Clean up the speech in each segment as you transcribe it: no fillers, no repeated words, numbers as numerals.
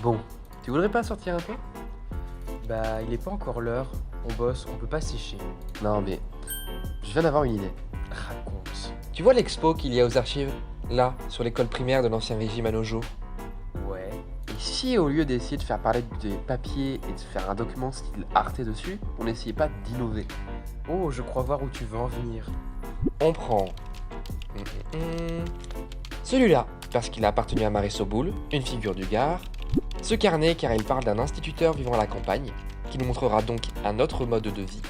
Bon, tu voudrais pas sortir un peu? Bah, il est pas encore l'heure. On bosse, on peut pas sécher. Non, mais je viens d'avoir une idée. Raconte. Tu vois l'expo qu'il y a aux archives, là, sur l'école primaire de l'Ancien Régime à Nojo? Ouais. Et si au lieu d'essayer de faire parler des papiers et de faire un document style Arte dessus, on n'essayait pas d'innover? Oh, je crois voir où tu veux en venir. On prend celui-là, parce qu'il a appartenu à Marie Soboul, une figure du Gard. Ce carnet, car il parle d'un instituteur vivant à la campagne, qui nous montrera donc un autre mode de vie.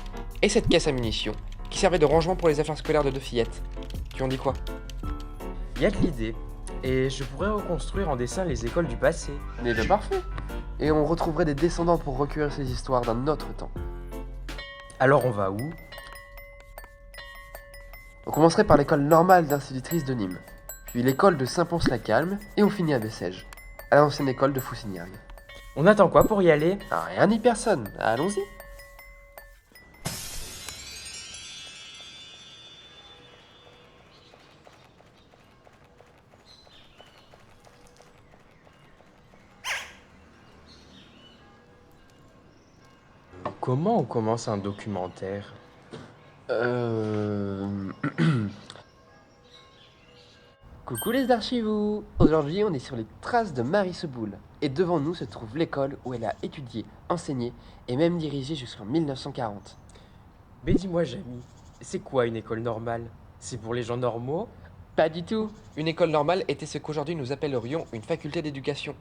Et cette caisse à munitions, qui servait de rangement pour les affaires scolaires de deux fillettes. Tu en dis quoi? Y a de l'idée. Et je pourrais reconstruire en dessin les écoles du passé. Mais bien parfait. Et on retrouverait des descendants pour recueillir ces histoires d'un autre temps. Alors on va où? On commencerait par l'école normale d'institutrice de Nîmes, puis l'école de Saint-Pons-la-Calme, et on finit à Bessèges, à l'ancienne école de Foussinière. On attend quoi pour y aller? Ah, rien ni personne, allons-y. Comment on commence un documentaire? Coucou les archivos. Aujourd'hui, on est sur les traces de Marie Soboul. Et devant nous se trouve l'école où elle a étudié, enseigné et même dirigé jusqu'en 1940. Mais dis-moi, Jamy, c'est quoi une école normale? C'est pour les gens normaux? Pas du tout. Une école normale était ce qu'aujourd'hui nous appellerions une faculté d'éducation.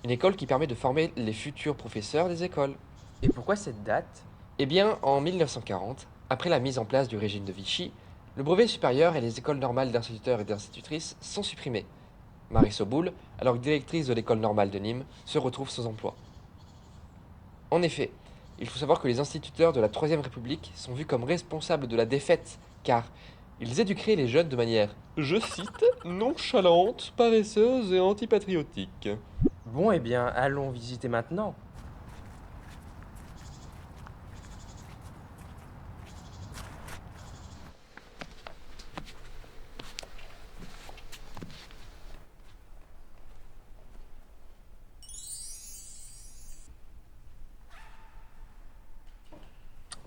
Une école qui permet de former les futurs professeurs des écoles. Et pourquoi cette date? Eh bien, en 1940, après la mise en place du régime de Vichy, le brevet supérieur et les écoles normales d'instituteurs et d'institutrices sont supprimés. Marie Soboul, alors directrice de l'école normale de Nîmes, se retrouve sans emploi. En effet, il faut savoir que les instituteurs de la Troisième République sont vus comme responsables de la défaite, car ils éduqueraient les jeunes de manière, je cite, nonchalante, paresseuse et antipatriotique. Bon, eh bien, allons visiter maintenant.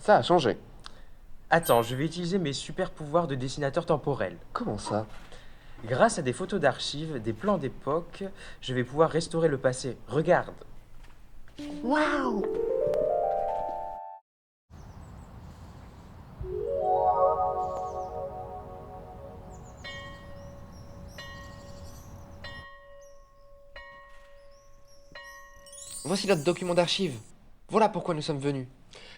Ça a changé. Attends, je vais utiliser mes super pouvoirs de dessinateur temporel. Comment ça? Grâce à des photos d'archives, des plans d'époque, je vais pouvoir restaurer le passé. Regarde. Waouh! Voici notre document d'archives. Voilà pourquoi nous sommes venus.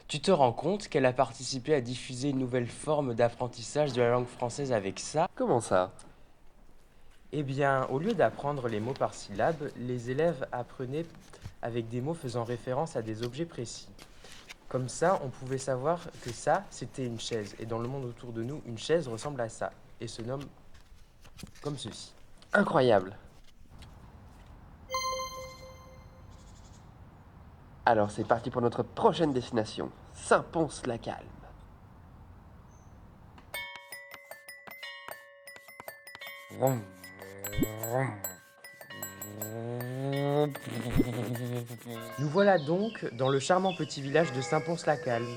Tu te rends compte qu'elle a participé à diffuser une nouvelle forme d'apprentissage de la langue française avec ça? Comment ça? Eh bien, au lieu d'apprendre les mots par syllabe, les élèves apprenaient avec des mots faisant référence à des objets précis. Comme ça, on pouvait savoir que ça, c'était une chaise. Et dans le monde autour de nous, une chaise ressemble à ça et se nomme comme ceci. Incroyable. Alors c'est parti pour notre prochaine destination, Saint-Pons-la-Calme. Nous voilà donc dans le charmant petit village de Saint-Pons-la-Calme.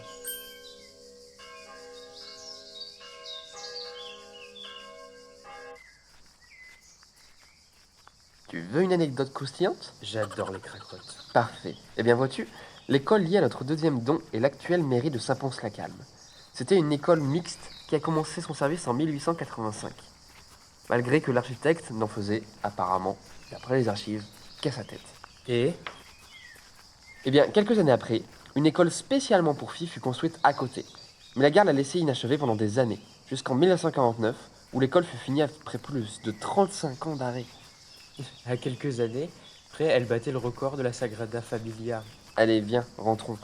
Tu veux une anecdote croustillante? J'adore les cracottes. Parfait. Eh bien vois-tu, l'école liée à notre deuxième don est l'actuelle mairie de Saint-Pons-la-Calme. C'était une école mixte qui a commencé son service en 1885. Malgré que l'architecte n'en faisait, apparemment, d'après les archives, qu'à sa tête. Et Eh bien, quelques années après, une école spécialement pour filles fut construite à côté. Mais la gare l'a laissée inachevée pendant des années, jusqu'en 1949, où l'école fut finie après plus de 35 ans d'arrêt. à quelques années, près, elle battait le record de la Sagrada Familia. Allez, viens, rentrons.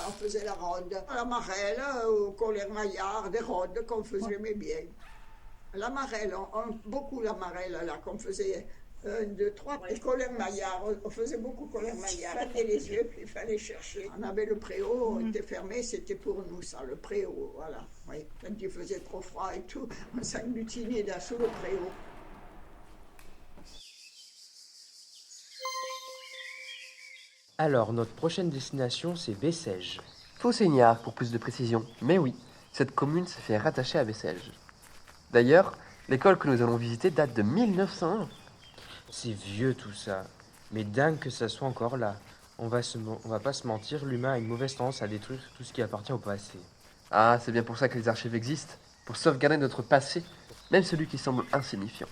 On faisait la ronde. La marelle, au colère maillard, des rondes qu'on faisait, mais bien. La marelle, beaucoup la marelle, là, qu'on faisait 1, 2, 3. Et colère-maillard, on faisait beaucoup colère-maillard. On battait les yeux, puis il fallait chercher. On avait le préau, on était fermé, c'était pour nous ça, le préau, voilà. Oui. Quand il faisait trop froid et tout, on s'agglutinait sous le préau. Alors, notre prochaine destination, c'est Bessèges. Fausseignard pour plus de précision. Mais oui, cette commune s'est fait rattacher à Bessèges. D'ailleurs, l'école que nous allons visiter date de 1901. C'est vieux tout ça. Mais dingue que ça soit encore là. On va pas se mentir, l'humain a une mauvaise tendance à détruire tout ce qui appartient au passé. Ah, c'est bien pour ça que les archives existent, pour sauvegarder notre passé, même celui qui semble insignifiant.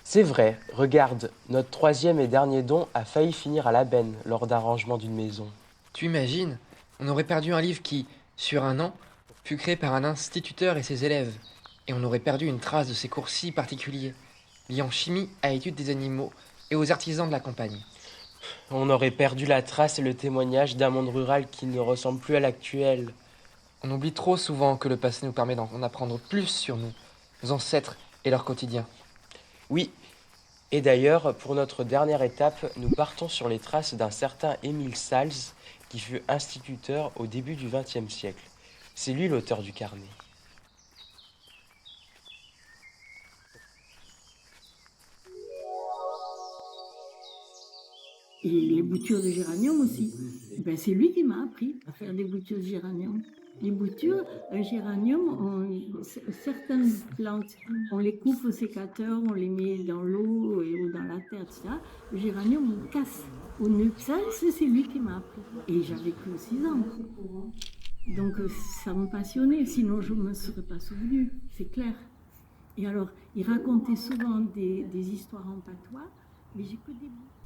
C'est vrai, regarde, notre troisième et dernier don a failli finir à la benne lors d'un rangement d'une maison. Tu imagines? On aurait perdu un livre qui, sur un an, fut créé par un instituteur et ses élèves. Et on aurait perdu une trace de ses cours si particuliers, liant chimie à l'étude des animaux et aux artisans de la campagne. On aurait perdu la trace et le témoignage d'un monde rural qui ne ressemble plus à l'actuel. On oublie trop souvent que le passé nous permet d'en apprendre plus sur nous, nos ancêtres et leur quotidien. Oui, et d'ailleurs, pour notre dernière étape, nous partons sur les traces d'un certain Émile Salz, qui fut instituteur au début du XXe siècle. C'est lui l'auteur du carnet. Et les boutures de géranium aussi. Ben, c'est lui qui m'a appris à faire des boutures de géranium. Les boutures, certaines plantes, on les coupe au sécateur, on les met dans l'eau ou dans la terre, etc. Le géranium, on casse au nœud. Ça, c'est lui qui m'a appris. Et j'avais que 6 ans. Donc ça me passionnait, sinon je ne me serais pas souvenue, c'est clair. Et alors, il racontait souvent des histoires en patois, mais j'ai que des bouts.